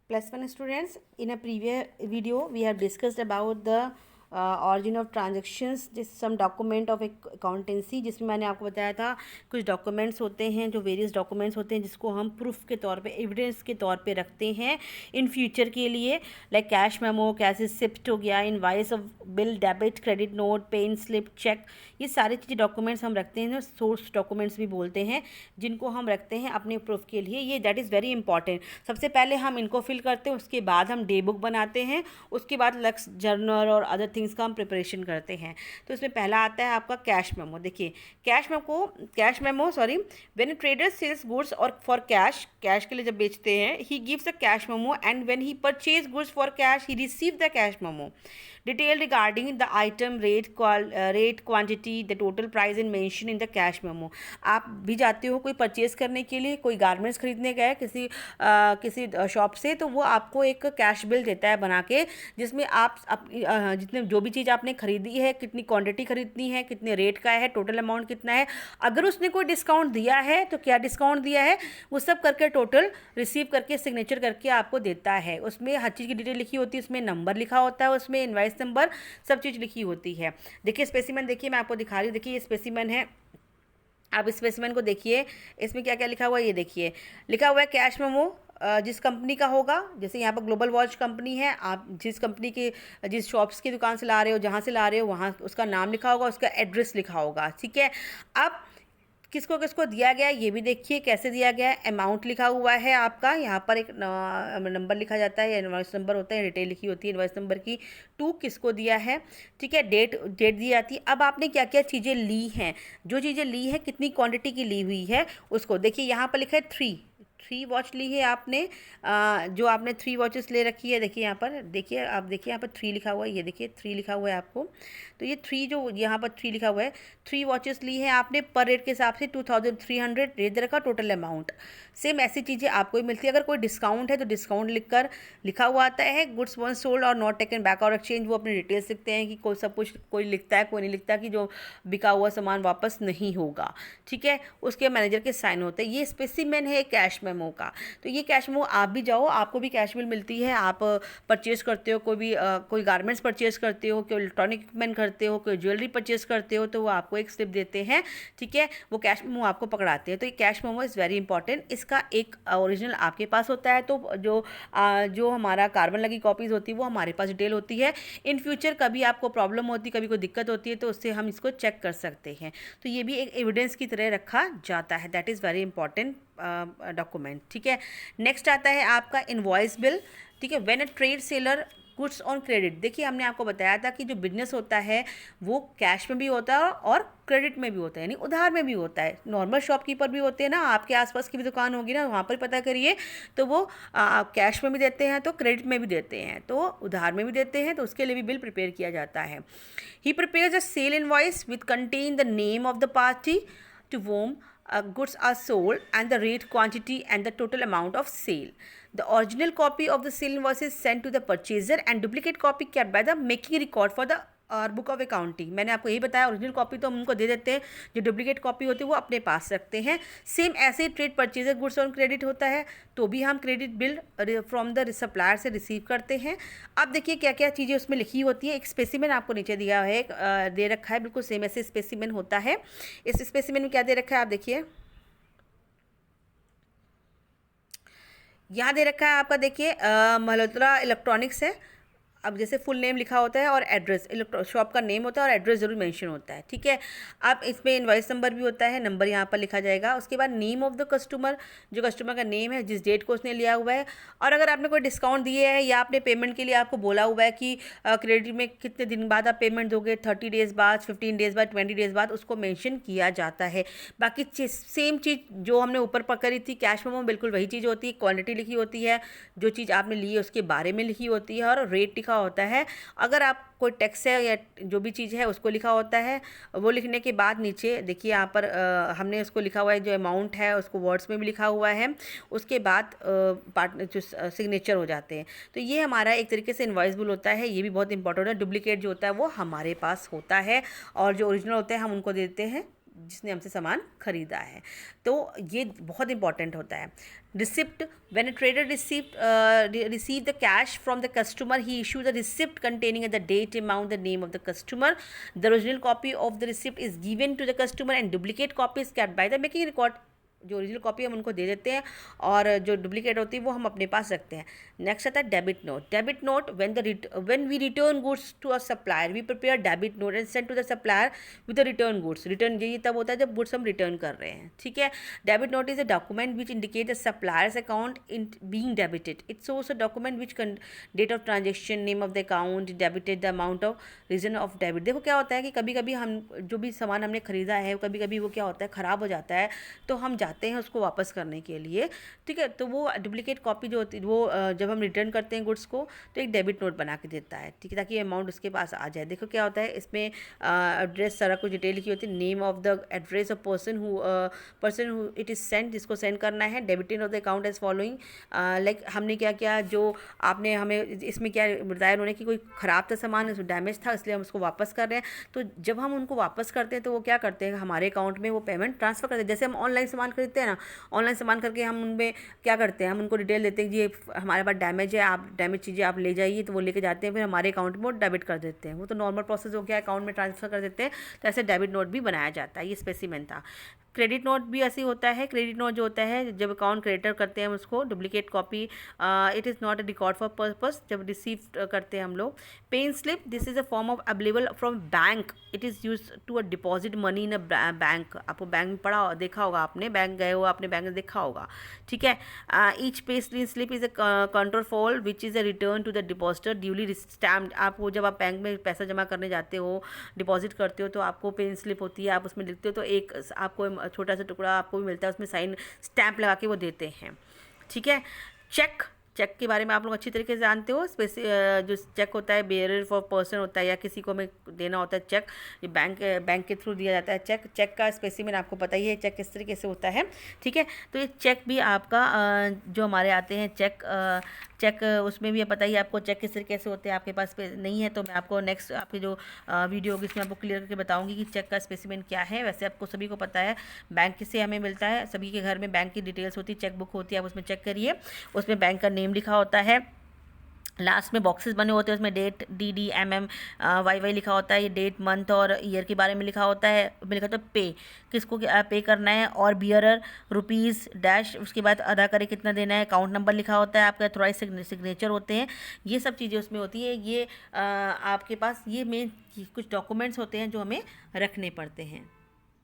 +1 students, in a previous video we have discussed about the origin of transactions, some document of accountancy, जिसमें मैंने आपको बताया था कुछ डॉक्यूमेंट्स होते हैं जो वेरियस डॉक्यूमेंट्स होते हैं जिसको हम प्रूफ के तौर पे, एविडेंस के तौर पे रखते हैं इन फ्यूचर के लिए, like cash memo, cash receipt हो गया, invoice of bill, debit, credit note, pen slip, cheque, ये सारी चीज़ें डॉक्यूमेंट्स हम रखते हैं, सोर्स डॉक्यूमेंट्स भी बोलते हैं, जिनको हम रखते हैं अपने प्रूफ के लिए। ये दैट इज़ वेरी इंपॉर्टेंट। सबसे पहले हम इनको फिल करते हैं, उसके बाद हम डे बुक बनाते हैं, उसके बाद लक्स जर्नल और अदर थिंग्स का हम प्रिपरेशन करते हैं। तो इसमें पहला आता है आपका कैश मेमो। देखिए cash memo when trader sells goods और फॉर कैश के लिए जब बेचते हैं, he gives a cash memo and when he purchase goods for cash he receive the cash memo detail regarding the item rate quantity the total price in mention in the cash memo. आप भी जाते हो कोई purchase करने के लिए, कोई garments खरीदने गए किसी शॉप से, तो वो आपको एक कैश बिल देता है बना के, जिसमें आप जितने जो भी चीज़ आपने खरीदी है, कितनी क्वांटिटी खरीदनी है, कितने रेट का है, टोटल अमाउंट कितना है, अगर उसने कोई डिस्काउंट दिया है तो क्या डिस्काउंट दिया है, वो सब करके टोटल रिसीव करके सिग्नेचर करके आपको देता है। उसमें हर चीज़ की डिटेल लिखी होती है, उसमें नंबर लिखा होता है, उसमें इनवाइस नंबर, सब चीज़ लिखी होती है। देखिए स्पेसिमेन, देखिए मैं आपको दिखा रही हूँ, देखिए ये स्पेसिमेन है, आप स्पेसिमेन को देखिए, इसमें क्या क्या लिखा हुआ है, ये देखिए लिखा हुआ है कैश मेमो जिस कंपनी का होगा, जैसे यहाँ पर ग्लोबल वॉच कंपनी है, आप जिस कंपनी के जिस शॉप्स की दुकान से ला रहे हो, जहाँ से ला रहे हो, वहाँ उसका नाम लिखा होगा, उसका एड्रेस लिखा होगा, ठीक है। अब किसको किसको दिया गया ये भी देखिए कैसे दिया गया है। अमाउंट लिखा हुआ है आपका, यहाँ पर एक नंबर लिखा जाता है, इनवॉइस नंबर होता है, डिटेल लिखी होती है इनवॉइस नंबर की, टू किसको दिया है, ठीक है, डेट दी जाती है। अब आपने क्या क्या चीज़ें ली हैं, जो चीज़ें ली हैं, कितनी क्वांटिटी की ली हुई है, उसको देखिए। यहाँ पर लिखा है थ्री वॉच ली है आपने, जो आपने 3 वॉचेस ले रखी है, देखिए यहाँ पर, देखिए आप देखिए यहाँ पर 3 लिखा हुआ है, ये देखिए 3 लिखा हुआ है आपको, तो ये 3 जो यहाँ पर 3 लिखा हुआ है, 3 वॉचेस ली है आपने, पर रेट के हिसाब से 2300 रेट रखा टोटल अमाउंट। सेम ऐसी चीज़ें आपको ही मिलती है। अगर कोई डिस्काउंट है तो डिस्काउंट लिखा हुआ आता है, गुड्स वन सोल्ड और नॉट टेकन बैक और एक्सचेंज, वो अपनी डिटेल्स लिखते हैं कि कोई सब कुछ कोई लिखता है, कोई नहीं लिखता कि जो बिका हुआ सामान वापस नहीं होगा, ठीक है, उसके मैनेजर के साइन होते हैं। ये स्पेसिमेन है कैश मेमो का। तो ये कैश मेमो आप भी जाओ, आपको भी कैश बिल मिलती है, आप परचेज करते हो, कोई गारमेंट्स परचेज करते हो, कोई इलेक्ट्रॉनिक इक्विपमेंट करते हो, कोई ज्वेलरी परचेज करते हो, तो वो आपको एक स्लिप देते हैं, ठीक है, वो कैश मेमो आपको पकड़ाते हैं। तो ये cash memo is very important. इसका एक ओरिजिनल आपके पास होता है, तो जो हमारा कार्बन लगी कॉपीज़ होती है वो हमारे पास डिटेल होती है। इन फ्यूचर कभी आपको प्रॉब्लम होती है, कभी कोई दिक्कत होती है, तो उससे हम इसको चेक कर सकते हैं। तो ये भी एक एविडेंस की तरह रखा जाता है, that is very important document, ठीक है। नेक्स्ट आता है आपका इनवॉइस बिल, ठीक है। When a trade seller goods on credit, देखिए हमने आपको बताया था कि जो बिजनेस होता है वो कैश में भी होता है और क्रेडिट में भी होता है, यानी उधार में भी होता है। नॉर्मल शॉपकीपर भी होते हैं ना, आपके आसपास की भी दुकान होगी ना, वहाँ पर पता करिए, तो वो कैश में भी देते हैं, तो क्रेडिट में भी देते हैं, तो उधार में भी देते हैं, तो उसके लिए भी बिल प्रिपेयर किया जाता है। He prepares a sale invoice with contain the name of the party to whom goods are sold and the rate, quantity and the total amount of sale. The original copy of the sale invoice is sent to the purchaser and duplicate copy kept by the making record for the book of accounting. मैंने आपको यही बताया, original copy तो हम उनको दे देते हैं, जो डुप्लीकेट कॉपी होती है वो अपने पास रखते हैं। सेम ऐसे ही trade purchaser goods on credit होता है, तो भी हम credit bill from the supplier से रिसीव करते हैं। अब देखिए क्या क्या चीज़ें उसमें लिखी होती है। एक स्पेसिमेन आपको नीचे दिया है, दे रखा है, बिल्कुल सेम ऐसे स्पेसिमेन होता है। इस स्पेसिमेन में क्या दे रखा है आप देखिए, यहाँ दे रखा है आपका, देखिए मल्होत्रा इलेक्ट्रॉनिक्स है। अब जैसे फुल नेम लिखा होता है और एड्रेस, शॉप का नेम होता है और एड्रेस जरूर मेंशन होता है, ठीक है। अब इसमें इनवॉइस नंबर भी होता है, नंबर यहाँ पर लिखा जाएगा। उसके बाद नेम ऑफ द कस्टमर, जो कस्टमर का नेम है, जिस डेट को उसने लिया हुआ है, और अगर आपने कोई डिस्काउंट दिए है या आपने पेमेंट के लिए आपको बोला हुआ है कि क्रेडिट में कितने दिन बाद आप पेमेंट दोगे, 30 डेज़ बाद, 15 डेज़ बाद, 20 डेज़ बाद, उसको मैंशन किया जाता है। बाकी सेम चीज़ जो हमने ऊपर पर करी थी कैश मेमो, बिल्कुल वही चीज़ होती है। क्वांटिटी लिखी होती है, जो चीज़ आपने ली है उसके बारे में लिखी होती है, और रेट लिखा होता है। अगर आप कोई टैक्स है या जो भी चीज़ है उसको लिखा होता है। वो लिखने के बाद नीचे देखिए यहाँ पर हमने उसको लिखा हुआ है, जो अमाउंट है उसको वर्ड्स में भी लिखा हुआ है। उसके बाद जो सिग्नेचर हो जाते हैं। तो ये हमारा एक तरीके से इनवॉइस बिल होता है। ये भी बहुत इंपॉर्टेंट है। डुप्लीकेट जो होता है वो हमारे पास होता है, और जो ओरिजिनल होते हैं हम उनको देते हैं जिसने हमसे सामान खरीदा है। तो ये बहुत इंपॉर्टेंट होता है। receipt. When a trader receive the cash from the customer, he issues a receipt containing the date, amount, the name of the customer. The original copy of the receipt is given to the customer and duplicate copy is kept by the making record. जो original copy हम उनको दे देते हैं और जो duplicate होती है वो हम अपने पास रखते हैं. नेक्स्ट आता है debit note. Debit note, when we return goods to a supplier, we prepare debit note and send to the supplier with the return goods. Return ये तब होता है जब गुड्स हम रिटर्न कर रहे हैं. ठीक है. Debit note is a document which indicate the supplier's account in being debited. It's also document which date of transaction, name of the account debited, the amount of reason of debit. देखो क्या होता है कि कभी कभी हम जो भी सामान हमने खरीदा है कभी कभी वो क्या होता है ख़राब हो जाता है, तो हम जाते हैं उसको वापस करने के लिए. ठीक है. तो वो डुप्लीकेट कॉपी जो होती है वो जब हम रिटर्न करते हैं गुड्स को तो एक डेबिट नोट बना के देता है. ठीक है. ताकि अमाउंट उसके पास आ जाए. देखो क्या होता है इसमें एड्रेस सारा कुछ डिटेल लिखी होती है. Name of the address of person who it is send, जिसको सेंड करना है. Debited of the account as following. Like हमने क्या किया, जो आपने हमें इसमें क्या बताया उन्होंने कि कोई ख़राब था सामान, डैमेज था, इसलिए हम उसको वापस कर रहे हैं. तो जब हम उनको वापस करते हैं तो वो क्या करते हैं हमारे अकाउंट में वो पेमेंट ट्रांसफ़र करते हैं. जैसे हम ऑनलाइन सामान खरीदते हैं ना, ऑनलाइन सामान करके हम उनमें क्या करते हैं, हम उनको डिटेल देते हैं कि ये हमारे पास डैमेज है, आप डैमेज चीज़ें आप ले जाइए, तो वो लेके जाते हैं, फिर हमारे अकाउंट में वो डेबिट कर देते हैं. वो तो नॉर्मल प्रोसेस हो गया, अकाउंट में ट्रांसफ़र कर देते हैं. तो ऐसे डेबिट नोट भी बनाया जाता है. ये स्पेसिमेन था. क्रेडिट नोट भी ऐसे ही होता है. क्रेडिट नोट जो होता है जब अकाउंट क्रेडिटर करते हैं उसको duplicate copy, it is not a record for purpose. जब रिसीव करते हैं हम लोग. Pen slip, this is a form of available from bank. It is use to a deposit money in a bank. आपको bank में पढ़ा देखा होगा आपने, बैंक गए हो आपने, बैंक में देखा होगा. ठीक है. Each pay slip is a control fall which is a return to the depositor duly stamped. आपको जब आप बैंक में पैसा जमा करने जाते हो, डिपॉजिट करते हो, तो आपको पेन स्लिप होती है, आप उसमें लिखते हो, तो एक आपको छोटा सा टुकड़ा आपको भी मिलता है, उसमें साइन स्टैम्प लगा के वो देते हैं. ठीक है. चेक, चेक के बारे में आप लोग अच्छी तरीके से जानते हो. जो चेक होता है बेयरर फॉर पर्सन होता है या किसी को हमें देना होता है चेक, ये बैंक के थ्रू दिया जाता है चेक. चेक का स्पेसिमेन आपको पता ही है चेक किस तरीके से होता है. ठीक है. तो ये चेक भी आपका जो हमारे आते हैं चेक उसमें भी पता ही आपको चेक किस तरीके से होते हैं. आपके पास नहीं है तो मैं आपको नेक्स्ट आपकी जो वीडियो होगी इसमें आपको क्लियर करके बताऊंगी कि चेक का स्पेसिमेन क्या है. वैसे आपको सभी को पता है बैंक से हमें मिलता है, सभी के घर में बैंक की डिटेल्स होती है, चेक बुक होती है, आप उसमें चेक करिए, उसमें बैंक का नेम लिखा होता है. लास्ट में बॉक्सेस बने होते हैं, उसमें डेट DDMM YY लिखा होता है. ये डेट, मंथ और ईयर के बारे में लिखा होता है. लिखा होता है पे, किसको पे करना है, और बियरर रुपीज़ डैश, उसके बाद अदा करे कितना देना है. अकाउंट नंबर लिखा होता है, आपका थोड़ा सिग्नेचर होते हैं. ये सब चीज़ें उसमें होती है. ये आपके पास ये मेन कुछ डॉक्यूमेंट्स होते हैं जो हमें रखने पड़ते हैं.